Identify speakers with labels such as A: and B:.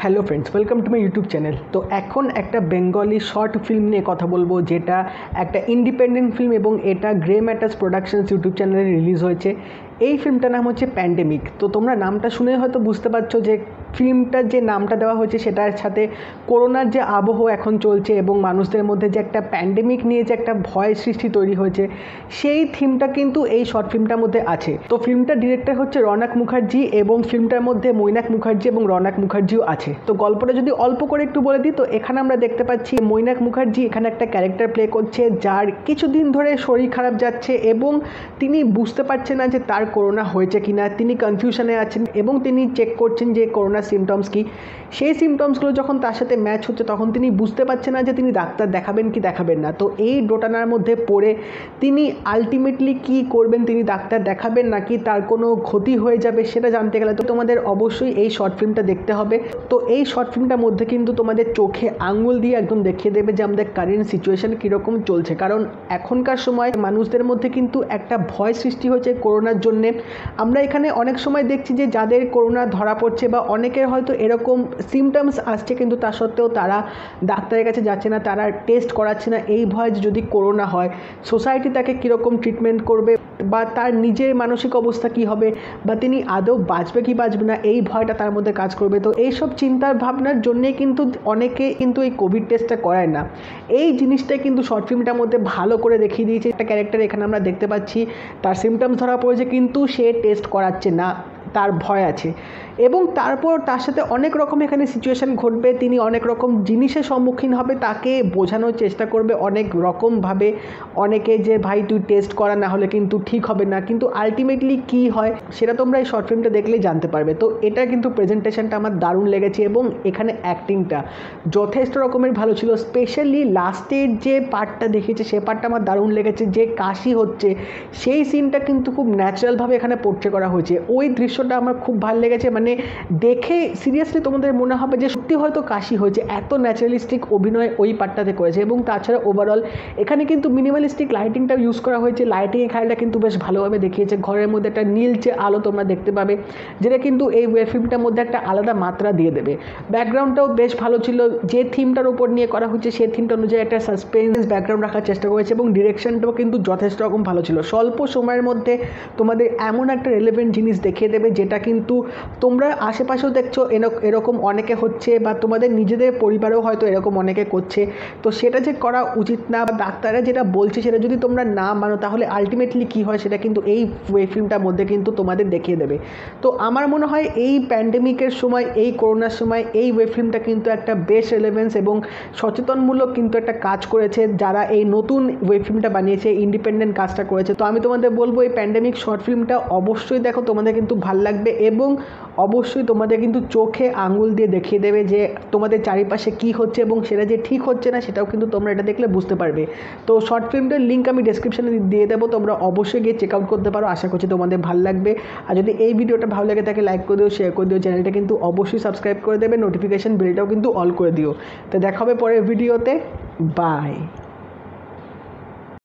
A: Hello friends, welcome to my YouTube channel. তো এখন একটা বেঙ্গলি শর্ট ফিল্ম নিয়ে কথা বলবো, যেটা একটা ইন্ডিপেন্ডেন্ট ফিল্ম এবং এটা গ্রে ম্যাটার্স প্রোডাকশনস ইউটিউব চ্যানেলে রিলিজ হয়েছে। এই ফিল্মটার নাম হচ্ছে প্যান্ডেমিক। তো তোমরা নামটা শুনে হয়তো বুঝতে পারছো যে ফিল্মটার যে নামটা দেওয়া হয়েছে সেটার সাথে করোনার যে আবহ এখন চলছে এবং মানুষদের মধ্যে যে একটা প্যান্ডেমিক নিয়ে যে একটা ভয় সৃষ্টি তৈরি হয়েছে, সেই থিমটা কিন্তু এই শর্ট ফিল্মটার মধ্যে আছে। তো ফিল্মটার ডিরেক্টর হচ্ছে রৌনক মুখার্জি এবং ফিল্মটার মধ্যে মৈনাক মুখার্জি এবং রৌনক মুখার্জিও আছে। তো গল্পটা যদি অল্প করে একটু বলে দিই, তো এখানে আমরা দেখতে পাচ্ছি মৈনাক মুখার্জি এখানে একটা ক্যারেক্টার প্লে করছে, যার কিছুদিন ধরে শরীর খারাপ যাচ্ছে এবং তিনি বুঝতে পারছেন না যে তার করোনা হয়েছে কিনা। তিনি কনফিউশনে আছেন এবং তিনি চেক করছেন যে করোনার সিমটমস কী। সেই সিমটমসগুলো যখন তার সাথে ম্যাচ হচ্ছে তখন তিনি বুঝতে পারছেন না যে তিনি ডাক্তার দেখাবেন কি দেখাবেন না। তো এই ডোটানার মধ্যে পড়ে তিনি আলটিমেটলি কী করবেন, তিনি ডাক্তার দেখাবেন নাকি তার কোনো ক্ষতি হয়ে যাবে, সেটা জানতে গেলে তো তোমাদের অবশ্যই এই শর্ট ফিল্মটা দেখতে হবে। তো এই শর্ট ফিল্মটার মধ্যে কিন্তু তোমাদের চোখে আঙুল দিয়ে একদম দেখিয়ে দেবে যে আমাদের কারেন্ট সিচুয়েশান কীরকম চলছে। কারণ এখনকার সময় মানুষদের মধ্যে কিন্তু একটা ভয় সৃষ্টি হয়েছে করোনার জন্যে। আমরা এখানে অনেক সময় দেখছি যে যাদের করোনা ধরা পড়ছে বা অনেকের হয়তো এরকম সিমটমস আসছে, কিন্তু তা সত্ত্বেও তারা ডাক্তারের কাছে যাচ্ছে না, তারা টেস্ট করাচ্ছে না, এই ভয় যে যদি করোনা হয় সোসাইটি তাকে কীরকম ট্রিটমেন্ট করবে বা তার নিজের মানসিক অবস্থা কী হবে বা তিনি আদৌ বাঁচবে কি বাঁচবে না, এই ভয়টা তার মধ্যে কাজ করবে। তো এইসব চিন্তার ভাবনার জন্যেই কিন্তু অনেকে কিন্তু এই কোভিড টেস্টটা করায় না। এই জিনিসটাই কিন্তু শর্ট ফিল্মটার মধ্যে ভালো করে দেখিয়ে দিয়েছে। একটা ক্যারেক্টার এখানে আমরা দেখতে পাচ্ছি তার সিমটমস ধরা পড়েছে কিন্তু সে টেস্ট করাচ্ছে না, তার ভয় আছে এবং তারপর তার সাথে অনেক রকম এখানে সিচুয়েশান ঘটবে। তিনি অনেক রকম জিনিসের সম্মুখীন হবে, তাকে বোঝানোর চেষ্টা করবে অনেক রকমভাবে অনেকে যে ভাই তুই টেস্ট করা, না হলে কিন্তু ঠিক হবে না। কিন্তু আলটিমেটলি কী হয় সেটা তোমরা এই শর্ট ফিল্মটা দেখলেই জানতে পারবে। তো এটা কিন্তু প্রেজেন্টেশনটা আমার দারুণ লেগেছে এবং এখানে অ্যাক্টিংটা যথেষ্ট রকমের ভালো ছিল। স্পেশালি লাস্টের যে পার্টটা দেখিয়েছে সে পার্টটা আমার দারুণ লেগেছে। যে কাশি হচ্ছে সেই সিনটা কিন্তু খুব ন্যাচারালভাবে এখানে পোর্ট্রে করা হয়েছে। ওই দৃশ্যটা আমার খুব ভালো লেগেছে। মানে দেখে সিরিয়াসলি তোমাদের মনে হবে যে সত্যি হয়তো কাশি হয়েছে, এত ন্যাচারালিস্টিক অভিনয় ওই পার্টটাতে করেছে। এবং তাছাড়া ওভারঅল এখানে কিন্তু মিনিমালিস্টিক লাইটিংটা ইউজ করা হয়েছে। লাইটিংয়ের খেলাটা কিন্তু বেশ ভালোভাবে দেখিয়েছে। ঘরের মধ্যে একটা নীলচে আলো তোমরা দেখতে পাবে, যেটা কিন্তু এই ওয়েব ফিল্মটার মধ্যে একটা আলাদা মাত্রা দিয়ে দেবে। ব্যাকগ্রাউন্ডটাও বেশ ভালো ছিল। যে থিমটার উপর নিয়ে করা হচ্ছে সেই থিমটা অনুযায়ী একটা সাসপেন্স ব্যাকগ্রাউন্ড রাখার চেষ্টা করেছে এবং ডিরেকশনটাও কিন্তু যথেষ্ট রকম ভালো ছিল। স্বল্প সময়ের মধ্যে তোমাদের এমন একটা রেলেভেন্ট জিনিস দেখিয়ে দেবে যেটা কিন্তু তোমরা আশেপাশেও দেখছো এরকম অনেকে হচ্ছে বা তোমাদের নিজেদের পরিবারেও হয়তো এরকম অনেকে করছে। তো সেটা যে করা উচিত না বা ডাক্তাররা যেটা বলছে সেটা যদি তোমরা না মানো তাহলে আলটিমেটলি কী হয় সেটা কিন্তু এই ওয়েব ফিল্মটার মধ্যে কিন্তু তোমাদের দেখিয়ে দেবে। তো আমার মনে হয় এই প্যান্ডেমিকের সময়, এই করোনার সময় এই ওয়েব ফিল্মটা কিন্তু একটা বেশ রেলেভেন্স এবং সচেতনমূলক কিন্তু একটা কাজ করেছে যারা এই নতুন ওয়েব ফিল্মটা বানিয়েছে, ইন্ডিপেন্ডেন্ট কাজটা করেছে। তো আমি তোমাদের বলবো এই প্যান্ডেমিক শর্ট ফিল্মটা অবশ্যই দেখো, তোমাদের কিন্তু ভাল লাগবে এবং অবশ্যই তোমাদের কিন্তু চোখে আঙুল দিয়ে দেখিয়ে দেবে যে তোমাদের চারিপাশে কী হচ্ছে এবং সেটা যে ঠিক হচ্ছে না সেটাও কিন্তু তোমরা এটা দেখলে বুঝতে পারবে। তো শর্ট ফিল্মটার লিঙ্ক আমি ডেসক্রিপশনে দিয়ে দেবো, তোমরা অবশ্যই গিয়ে চেক আউট করতে পারো। আশা করছি তোমাদের ভালো লাগবে। আর যদি এই ভিডিওটা ভালো লাগে তাকে লাইক করে দিও, শেয়ার করে দিও, চ্যানেলটা কিন্তু অবশ্যই সাবস্ক্রাইব করে দেবে, নোটিফিকেশান বেলটাও কিন্তু অল করে দিও। তো দেখা হবে পরের ভিডিওতে। বাই।